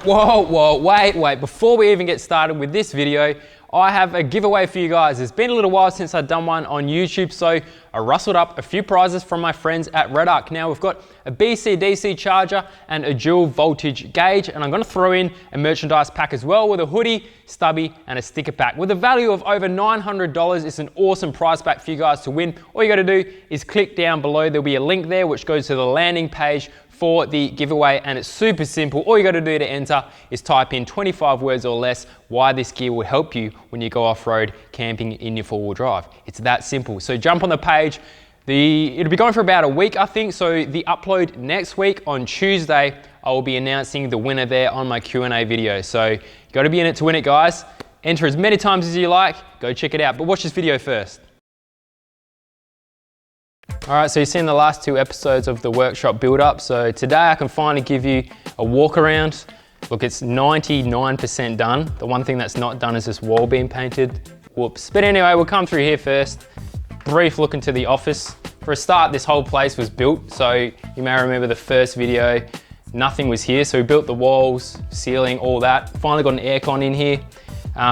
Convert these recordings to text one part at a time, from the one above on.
Whoa, wait. Before we even get started with this video, I have a giveaway for you guys. It's been a little while since I've done one on YouTube, so I rustled up a few prizes from my friends at Redarc. Now we've got a BC-DC charger and a dual voltage gauge, and I'm gonna throw in a merchandise pack as well with a hoodie, stubby, and a sticker pack. With a value of over $900, it's an awesome prize pack for you guys to win. All you gotta do is click down below. There'll be a link there which goes to the landing page for the giveaway, and it's super simple. All you got to do to enter is type in 25 words or less why this gear will help you when you go off-road camping in your four-wheel drive. It's that simple. So jump on the page. It'll be going for about a week, I think. So the upload next week on Tuesday, I will be announcing the winner there on my Q&A video. So you got to be in it to win it, guys. Enter as many times as you like. Go check it out. But watch this video first. All right, so you've seen the last two episodes of the workshop build up. So today I can finally give you a walk around. Look, it's 99% done. The one thing that's not done is this wall being painted. Whoops. But anyway, we'll come through here first. Brief look into the office. For a start, this whole place was built. So you may remember the first video, nothing was here. So we built the walls, ceiling, all that. Finally got an aircon in here.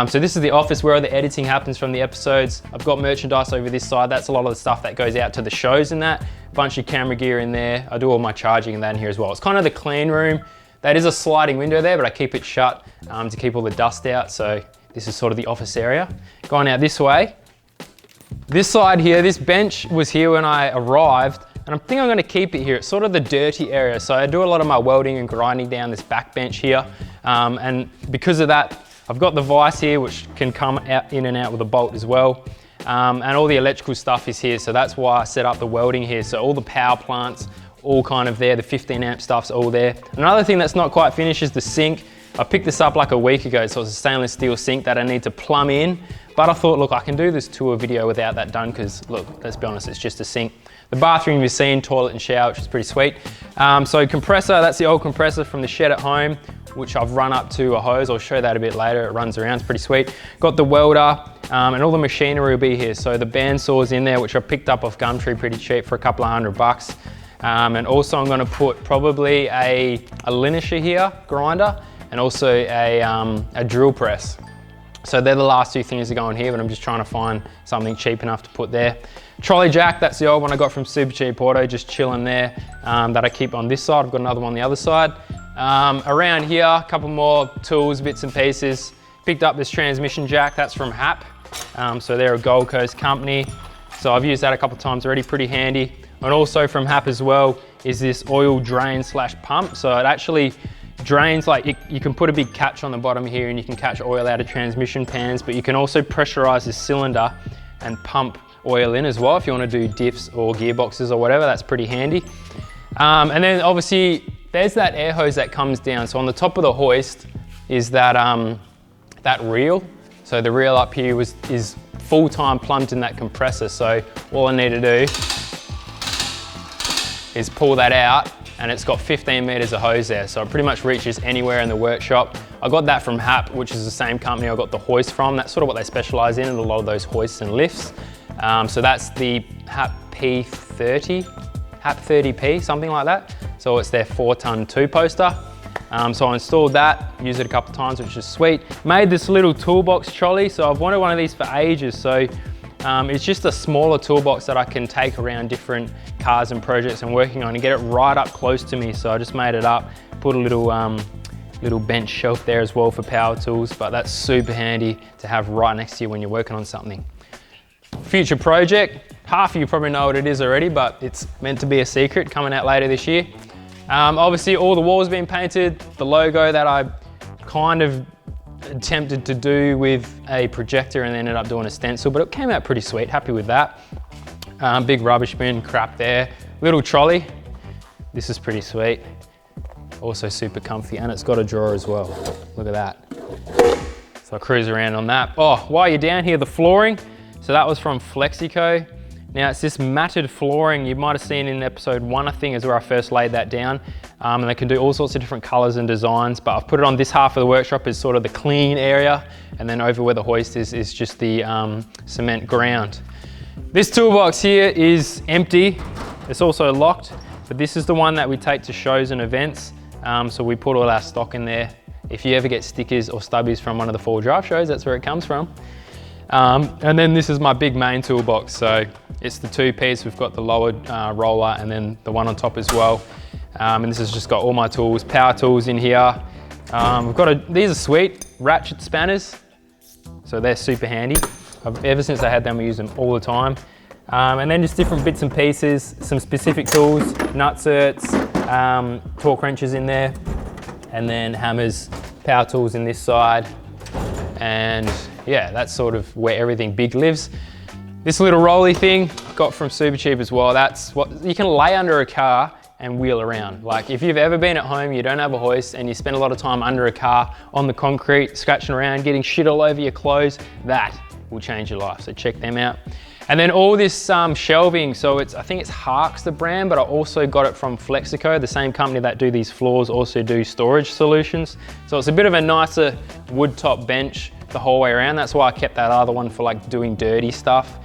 So this is the office where the editing happens from the episodes. I've got merchandise over this side. That's a lot of the stuff that goes out to the shows and that. Bunch of camera gear in there. I do all my charging and that in here as well. It's kind of the clean room. That is a sliding window there, but I keep it shut to keep all the dust out. So this is sort of the office area. Going out this way. This side here, this bench was here when I arrived, and I think I'm gonna keep it here. It's sort of the dirty area. So I do a lot of my welding and grinding down this back bench here. And because of that, I've got the vise here, which can come out in and out with a bolt as well. And all the electrical stuff is here. So that's why I set up the welding here. So all the power plants, all kind of there. The 15 amp stuff's all there. Another thing that's not quite finished is the sink. I picked this up like a week ago. So it's a stainless steel sink that I need to plumb in. But I thought, look, I can do this tour video without that done because look, let's be honest, it's just a sink. The bathroom you've seen, toilet and shower, which is pretty sweet. So compressor, that's the old compressor from the shed at home, which I've run up to a hose. I'll show that a bit later. It runs around, it's pretty sweet. Got the welder and all the machinery will be here. So the bandsaws in there, which I picked up off Gumtree pretty cheap for a couple of $100. And also I'm gonna put probably a linisher here, grinder, and also a drill press. So they're the last two things that go in here, but I'm just trying to find something cheap enough to put there. Trolley jack, that's the old one I got from Super Cheap Auto, just chilling there, that I keep on this side. I've got another one on the other side. Around here, a couple more tools, bits and pieces. Picked up this transmission jack, that's from Hap. So they're a Gold Coast company. So I've used that a couple of times already, pretty handy. And also from Hap as well is this oil drain slash pump. So it actually drains, like you can put a big catch on the bottom here and you can catch oil out of transmission pans, but you can also pressurize this cylinder and pump oil in as well if you want to do diffs or gearboxes or whatever. That's pretty handy. And then obviously there's that air hose that comes down. So on the top of the hoist is that, that reel. So the reel up here is full-time plumbed in that compressor. So all I need to do is pull that out, and it's got 15 meters of hose there. So it pretty much reaches anywhere in the workshop. I got that from Hap, which is the same company I got the hoist from. That's sort of what they specialize in a lot of those hoists and lifts. So that's the Hap P30, Hap 30P, something like that. So it's their 4-ton 2-poster. So I installed that, used it a couple of times, which is sweet. Made this little toolbox trolley. So I've wanted one of these for ages. So it's just a smaller toolbox that I can take around different cars and projects I'm working on and get it right up close to me. So I just made it up, put a little bench shelf there as well for power tools, but that's super handy to have right next to you when you're working on something. Future project, half of you probably know what it is already, but it's meant to be a secret, coming out later this year. Obviously all the walls been painted, the logo that I kind of attempted to do with a projector and ended up doing a stencil, but it came out pretty sweet, happy with that. Big rubbish bin, crap there. Little trolley, this is pretty sweet. Also super comfy, and it's got a drawer as well. Look at that. So I cruise around on that. Oh, while you're down here, the flooring. So that was from Flexico. Now it's this matted flooring. You might have seen in episode 1, I think, is where I first laid that down. And they can do all sorts of different colors and designs, but I've put it on this half of the workshop as sort of the clean area. And then over where the hoist is just the cement ground. This toolbox here is empty. It's also locked, but this is the one that we take to shows and events. So we put all our stock in there. If you ever get stickers or stubbies from one of the 4Drive shows, that's where it comes from. And then this is my big main toolbox. So it's the 2-piece. We've got the lower roller and then the one on top as well. And this has just got all my tools, power tools in here. We've got these are sweet, ratchet spanners. So they're super handy. Ever since I had them, we use them all the time. And then just different bits and pieces, some specific tools, nutserts, torque wrenches in there, and then hammers, power tools in this side. And yeah, that's sort of where everything big lives. This little rolly thing, got from Supercheap as well. That's what you can lay under a car and wheel around. Like if you've ever been at home, you don't have a hoist and you spend a lot of time under a car on the concrete, scratching around, getting shit all over your clothes, that will change your life. So check them out. And then all this shelving, so I think it's Harks, the brand, but I also got it from Flexico, the same company that do these floors, also do storage solutions. So it's a bit of a nicer wood top bench the whole way around. That's why I kept that other one for like doing dirty stuff.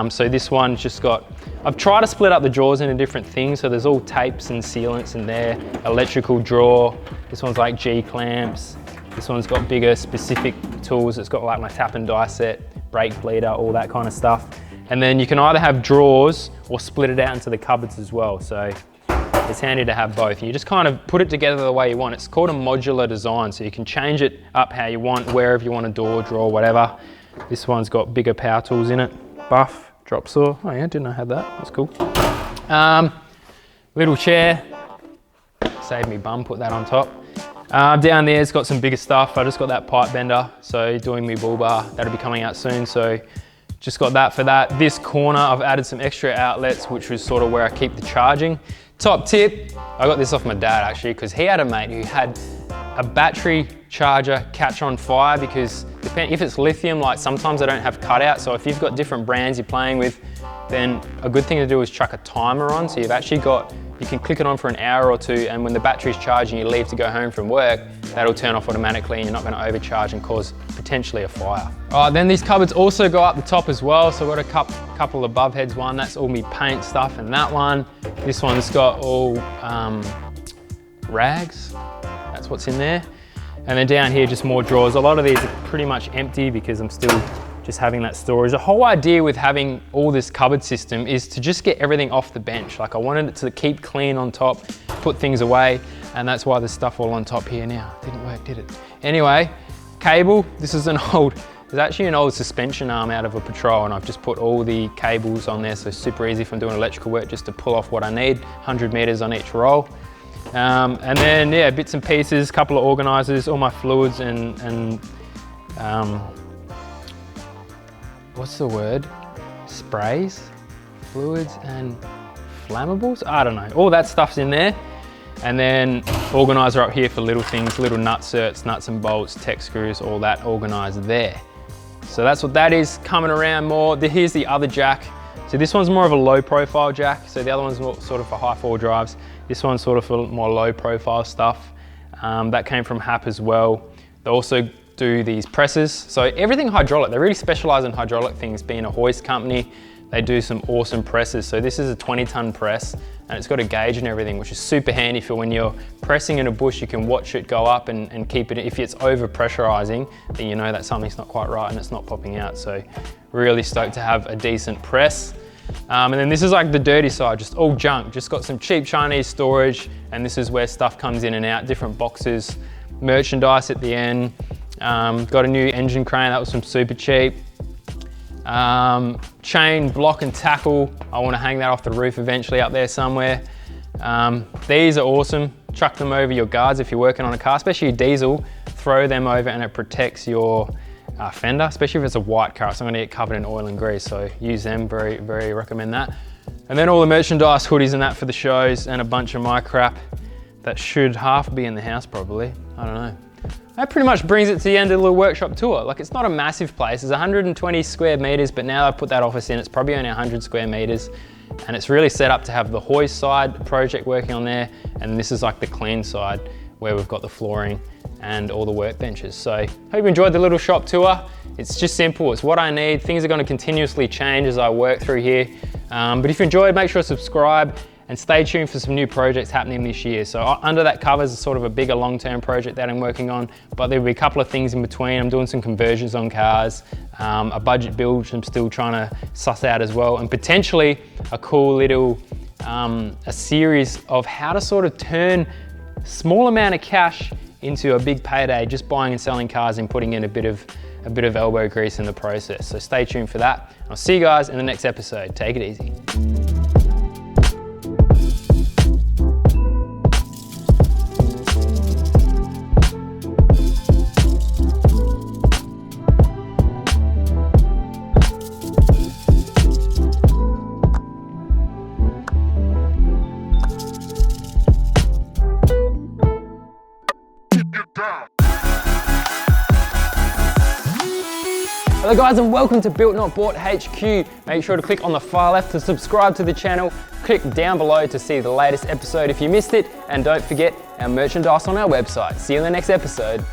So this one's just got, I've tried to split up the drawers into different things. So there's all tapes and sealants in there, electrical drawer. This one's like G-clamps. This one's got bigger specific tools. It's got like my tap and die set, brake bleeder, all that kind of stuff. And then you can either have drawers or split it out into the cupboards as well. So it's handy to have both. You just kind of put it together the way you want. It's called a modular design. So you can change it up how you want, wherever you want a door, drawer, whatever. This one's got bigger power tools in it. Buff, drop saw. Oh yeah, didn't know I had that. That's cool. Little chair. Saved me bum, put that on top. Down there it's got some bigger stuff. I just got that pipe bender. So doing my bull bar, that'll be coming out soon. So just got that for that. This corner, I've added some extra outlets, which was sort of where I keep the charging. Top tip, I got this off my dad actually, because he had a mate who had a battery charger catch on fire because if it's lithium, like sometimes they don't have cutout. So if you've got different brands you're playing with, then a good thing to do is chuck a timer on. So you've actually got, you can click it on for an hour or two, and when the battery's charged and you leave to go home from work, that'll turn off automatically and you're not going to overcharge and cause potentially a fire. All right, then these cupboards also go up the top as well. So I've got a couple of above heads. One, that's all me paint stuff, and that one. This one's got all rags. That's what's in there. And then down here, just more drawers. A lot of these are pretty much empty because I'm still just having that storage. The whole idea with having all this cupboard system is to just get everything off the bench. Like I wanted it to keep clean on top, put things away, and that's why there's stuff all on top here now. Didn't work, did it? Anyway, cable. This is there's actually an old suspension arm out of a Patrol, and I've just put all the cables on there, so super easy if I'm doing electrical work just to pull off what I need, 100 meters on each roll. And then, yeah, bits and pieces, couple of organizers, all my fluids and what's the word? Sprays, fluids and flammables? I don't know. All that stuff's in there. And then organizer up here for little things, little nutserts, nuts and bolts, tech screws, all that organized there. So that's what that is, coming around more. Here's the other jack. So this one's more of a low profile jack. So the other one's more sort of for high 4Drives. This one's sort of for more low profile stuff. That came from Hap as well. They also do these presses. So everything hydraulic, they really specialize in hydraulic things. Being a hoist company, they do some awesome presses. So this is a 20-ton press and it's got a gauge and everything, which is super handy for when you're pressing in a bush, you can watch it go up and keep it. If it's over pressurizing, then you know that something's not quite right and it's not popping out. So really stoked to have a decent press. And then this is like the dirty side, just all junk. Just got some cheap Chinese storage, and this is where stuff comes in and out, different boxes, merchandise at the end. Got a new engine crane, that was from Supercheap. Chain, block and tackle. I want to hang that off the roof eventually up there somewhere. These are awesome. Chuck them over your guards if you're working on a car, especially a diesel. Throw them over and it protects your fender, especially if it's a white car. So I'm gonna get covered in oil and grease, so use them, very, very recommend that. And then all the merchandise, hoodies and that for the shows, and a bunch of my crap that should half be in the house probably, I don't know. That pretty much brings it to the end of the little workshop tour. Like it's not a massive place, it's 120 square meters, but now I've put that office in, it's probably only 100 square meters. And it's really set up to have the hoist side project working on there, and this is like the clean side where we've got the flooring and all the workbenches. So hope you enjoyed the little shop tour. It's just simple, it's what I need. Things are gonna continuously change as I work through here. But if you enjoyed, make sure to subscribe and stay tuned for some new projects happening this year. So under that covers is sort of a bigger long-term project that I'm working on, but there'll be a couple of things in between. I'm doing some conversions on cars, a budget build which I'm still trying to suss out as well, and potentially a cool little a series of how to sort of turn small amount of cash into a big payday, just buying and selling cars and putting in a bit of elbow grease in the process. So stay tuned for that. I'll see you guys in the next episode. Take it easy. Hello guys and welcome to Built Not Bought HQ. Make sure to click on the far left to subscribe to the channel. Click down below to see the latest episode if you missed it. And don't forget our merchandise on our website. See you in the next episode.